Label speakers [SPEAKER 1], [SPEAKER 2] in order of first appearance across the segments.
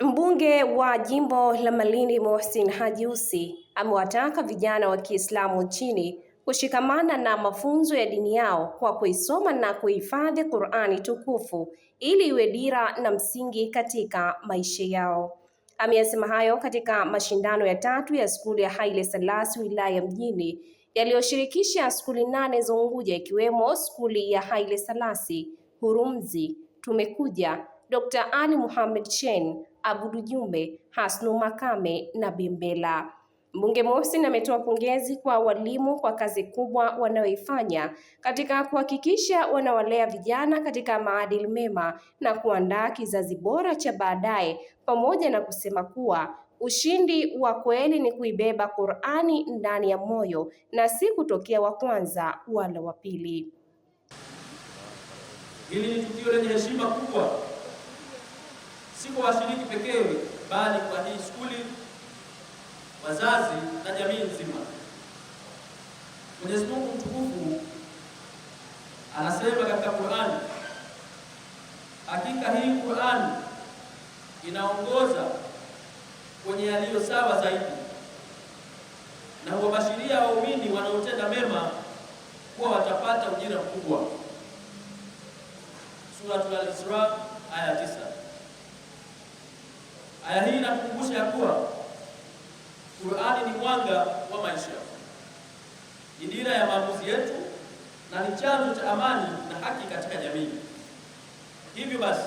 [SPEAKER 1] Mbunge wa jimbo la Malindi Mohsin Haji Ussi amewataka vijana wa Kiislamu nchini kushikamana na mafunzo ya dini yao kwa kuisoma na kuhifadhi Qur'ani tukufu ili iwe dira na msingi katika maisha yao. Ameyasema hayo katika mashindano ya tatu ya skuli ya Haile Selassie wilaya mjini yaliyoshirikisha skuli 8 za Unguja ikiwemo skuli ya Haile Selassie, Hurumzi, Tumekuja, Dr. Ali Muhammad Shein, Abudu Jumbe, Hasnu Makame na Bimbela. Mbunge Mohsin ametoa pongezi kwa walimu kwa kazi kubwa wanayoifanya katika kuhakikisha wanawalea vijana katika maadili mema na kuandaa kizazi bora cha baadaye, pamoja na kusema kuwa ushindi wa kweli ni kuibeba Qur'ani ndani ya moyo na si kutokea wa kwanza wala wa pili.
[SPEAKER 2] Hili ni tukio lenye heshima kubwa, si kwa washiriki pekee, bali kwa hii skuli, wazazi na jamii nzima. Mwenyezi Mungu mtukufu anasema katika Qur'ani, hakika hii Qur'ani inaongoza kwenye yaliyo sawa zaidi na huwabashiria waumini wanaotenda mema kuwa watapata ujira mkubwa. Suratul Al-Isra aya 9. Aya hii inatukumbusha ya kuwa Qur'ani ni mwanga wa maisha, ni dira ya maamuzi yetu na ni chanzo cha amani na haki katika jamii. Hivyo basi,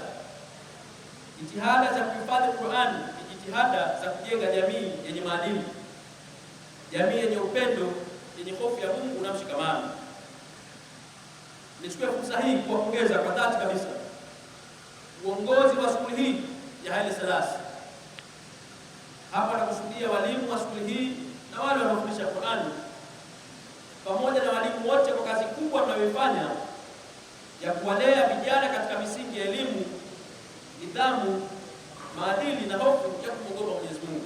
[SPEAKER 2] jitihada za kuhifadhi Qur'ani ni jitihada za kujenga jamii yenye maadili, jamii yenye upendo, yenye hofu ya Mungu na mshikamano. Nichukue fursa hii kuwapongeza kwa dhati kabisa uongozi wa skuli hii ya Haile Selassie. Hapa nakusudia walimu wa skuli hii na wale wanaofundisha Qur'ani, pamoja na walimu wote kwa kazi kubwa mnayoifanya ya kuwalea vijana katika misingi ya elimu, nidhamu, maadili na hofu ya kumwogopa Mwenyezi Mungu.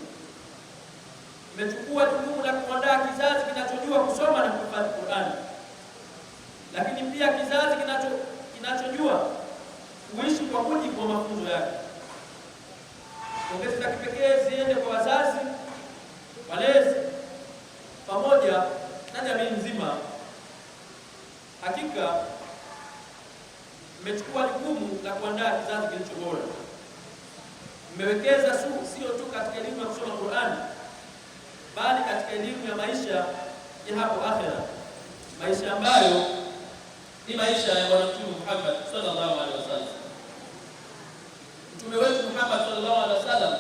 [SPEAKER 2] Mmechukua jukumu la kuandaa kizazi kinachojua kusoma na kuhifadhi Qur'ani, lakini pia kizazi kinachojua kuishi kwa mujibu wa mafunzo yake. Pongezi za kipekee ziende kwa wazazi, walezi, pamoja na jamii nzima. Hakika mmechukua jukumu la kuandaa kizazi kilicho bora. Mmewekeza sio tu katika elimu ya kusoma Qur'ani, bali katika elimu ya maisha ya hapo akhera, maisha ambayo ni maisha ya Bwana Mtume Muhammad sallallahu alaihi wasallam. Mtume wetu Muhammad sallallahu alaihi wasallam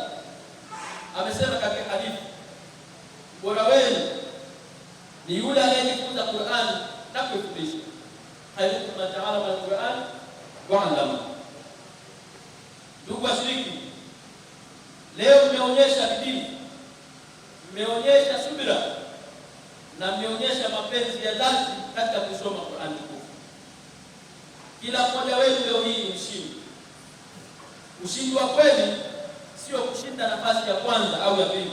[SPEAKER 2] amesema katika hadithi, bora wenu ni yule anayejifunza Qur'an na kuifundisha. Khairukum man ta'allama al-Qur'an wa 'allama. Ndugu washiriki, leo mmeonyesha bidii, mmeonyesha subira na mmeonyesha mapenzi ya dhati katika kusoma Qur'an tukufu. Kila mmoja wenu leo hii ni mshindi. Ushindi wa kweli sio kushinda nafasi ya kwanza au ya pili,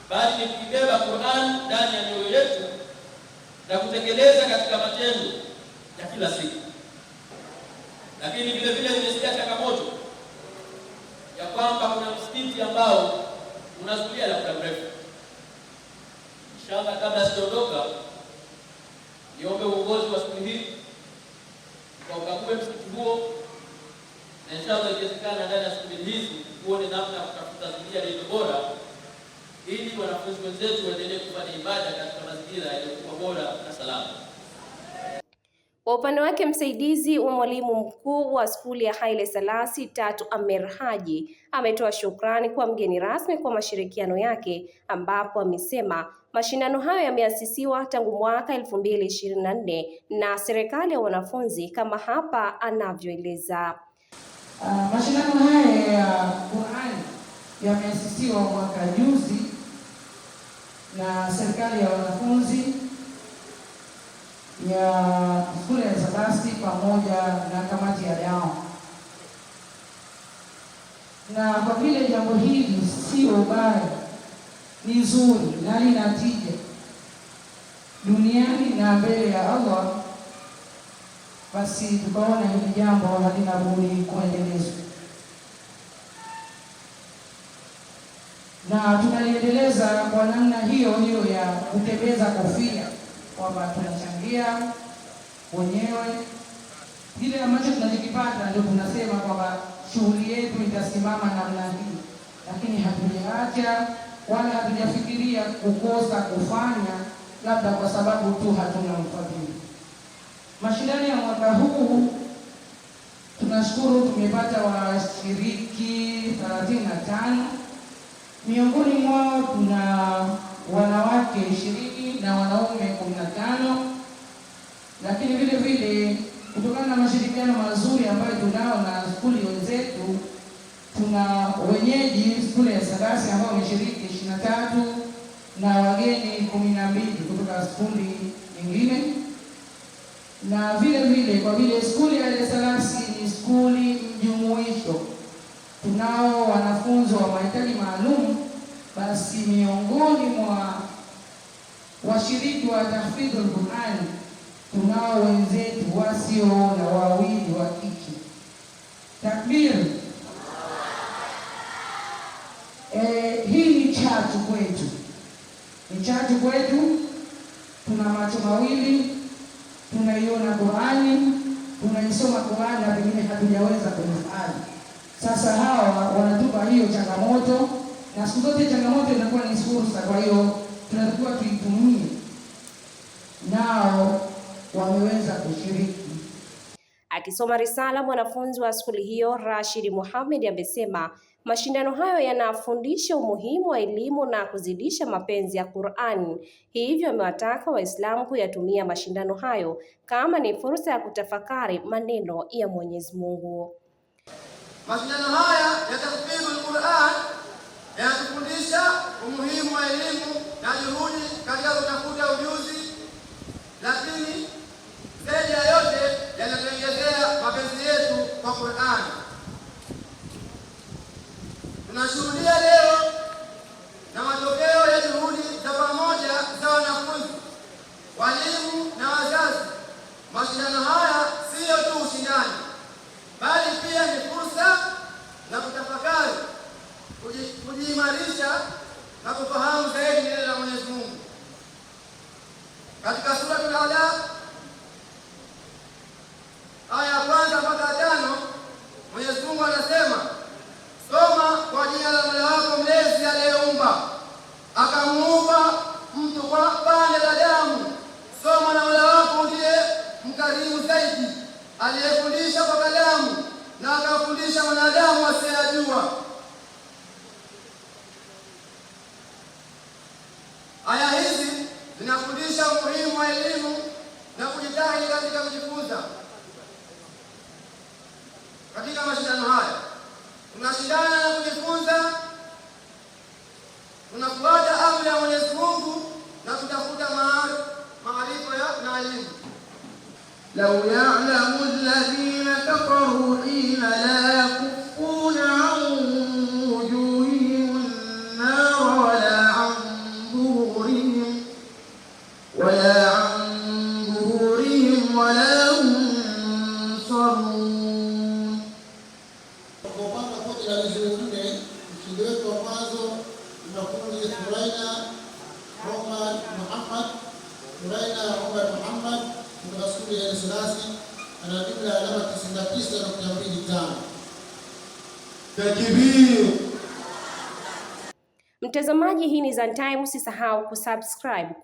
[SPEAKER 2] bali ni kuibeba Qur'an ndani ya mioyo yetu na kutekeleza katika matendo ya kila siku. Lakini vile vile nimesikia changamoto ya kwamba kuna msikiti ambao unazuia la muda mrefu. Inshallah, kabla sijaondoka, niombe uongozi wa skuli hii kwa ukague msikiti huo, na inshallah ikiwezekana ndani ya skuli hizi kuone namna kutafuta njia iliyo bora ili wanafunzi wenzetu waendelee kufanya ibada katika mazingira yaliyokuwa bora na salama.
[SPEAKER 1] Kwa upande wake, msaidizi wa mwalimu mkuu wa skuli ya Haile Selassie Tatu Amer Haji ametoa shukrani kwa mgeni rasmi kwa mashirikiano yake, ambapo amesema mashindano hayo yameasisiwa tangu mwaka 2024 na serikali ya wanafunzi, kama hapa anavyoeleza.
[SPEAKER 3] Mashindano haya ya Qur'ani yameasisiwa mwaka juzi na serikali ya wanafunzi ya skuli ya Selassie pamoja na kamati ya dao. Na kwa vile jambo hili sio baya, ni zuri na lina tija duniani na mbele ya Allah, basi tukaona hili jambo halina budi kuendelezwa. na tunaliendeleza kwa namna hiyo hiyo ya kutembeza kofia, kwamba tunachangia wenyewe kile ambacho tunachokipata, ndio tunasema kwamba shughuli yetu itasimama namna hii, lakini hatujaacha wala hatujafikiria kukosa kufanya, labda kwa sababu tu hatuna mfadhili. Mashindano ya mwaka huu tunashukuru tumepata washiriki 35. Miongoni mwao tuna wanawake 20 na wanaume 15, lakini vile vile kutokana na mashirikiano mazuri ambayo tunao na skuli wenzetu, tuna wenyeji skuli ya Sadasi ambao wameshiriki 23 na wageni 12 kutoka skuli nyingine. Na vile vile kwa vile skuli ya Sadasi ni skuli mjumuisho, tunao wanafunzi wa mahitaji maalum, basi miongoni mwa washiriki wa tahfidhul Qur'an tunao wenzetu wasio na wawili wa kike. Takbir! Hii ni chachu kwetu, ni chachu kwetu. Tuna macho mawili, tunaiona Qur'ani, tunaisoma Qur'ani na pengine hatujaweza kuhifadhi. Sasa hawa wanatupa hiyo changamoto, na siku zote changamoto inakuwa ni fursa, kwa hiyo tunatakiwa tuitumie. Nao wameweza kushiriki.
[SPEAKER 1] Akisoma risala, mwanafunzi wa skuli hiyo Rashid Muhammad amesema mashindano hayo yanafundisha umuhimu wa elimu na kuzidisha mapenzi ya Qur'an. Hivyo amewataka Waislamu kuyatumia mashindano hayo kama ni fursa ya kutafakari maneno ya Mwenyezi Mungu.
[SPEAKER 4] Mashindano haya ya tahfidhul Qur'an yanatufundisha umuhimu wa elimu na juhudi katika kutafuta ujuzi, lakini zaidi ya yote yanatuongezea mapenzi yetu kwa Qur'an. Tunashuhudia leo na matokeo ya juhudi za pamoja za wanafunzi, walimu na wazazi. Mashindano haya siyo tu ushindani, bali pia ni fursa na kutafakari, kujiimarisha na kufahamu zaidi neno la Mwenyezi Mungu. Katika sura Al-Alaq aya ya 1 mpaka 5, Mwenyezi Mungu anasema, soma kwa jina la Mola wako mlezi aliyeumba akamuumba mtu kwa pande la damu. Soma na Mola wako ndiye mkarimu zaidi, aliyefundisha kwa kalamu na akafundisha wanadamu asiyajua. Aya hizi zinafundisha umuhimu wa elimu na kujitahidi katika kujifunza. Katika mashindano haya tunashindana na kujifunza, tunafuata amri ya Mwenyezi Mungu na kutafuta maarifa na elimu.
[SPEAKER 5] لو يعلم الذين كفروا حين لا يكفون عن وجوههم النار ولا عن ظهورهم ولا هم ينصرون.
[SPEAKER 6] Kupanga kote la nne, mshindi wetu wa mwanzo tunakuwa ni Furaina Omar Muhammad kutoka skuli ya Sadasi, ana jumla ya alama 99.25.
[SPEAKER 5] Takbir!
[SPEAKER 1] Mtazamaji, hii ni Zantime, usisahau kusubscribe.